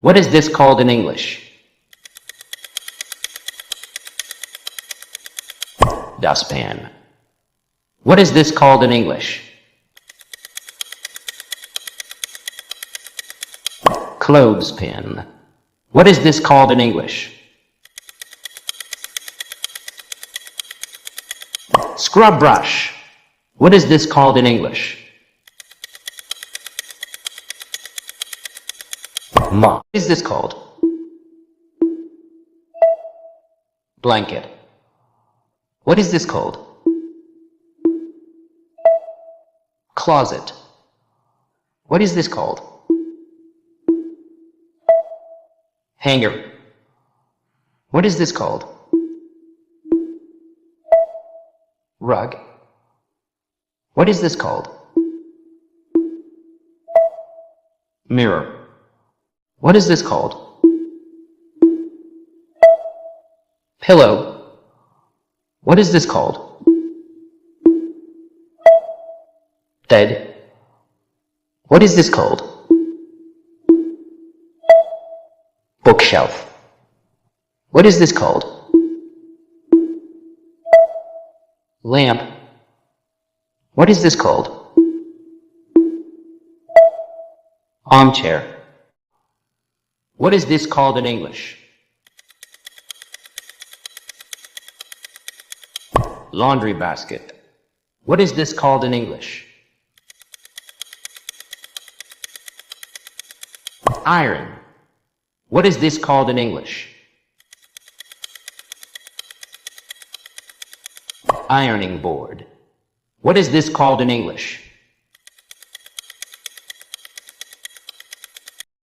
What is this called in English? Dustpan. What is this called in English? Clothespin. What is this called in English? Scrub brush. What is this called in English? Mop. What is this called? Blanket. What is this called? Closet. What is this called? Hanger. What is this called? Rug. What is this called? Mirror. What is this called? Pillow. What is this called? Bed. What is this called? Bookshelf. What is this called? Lamp. What is this called? Armchair. What is this called in English? Laundry basket. What is this called in English? Iron. What is this called in English? Ironing board. What is this called in English?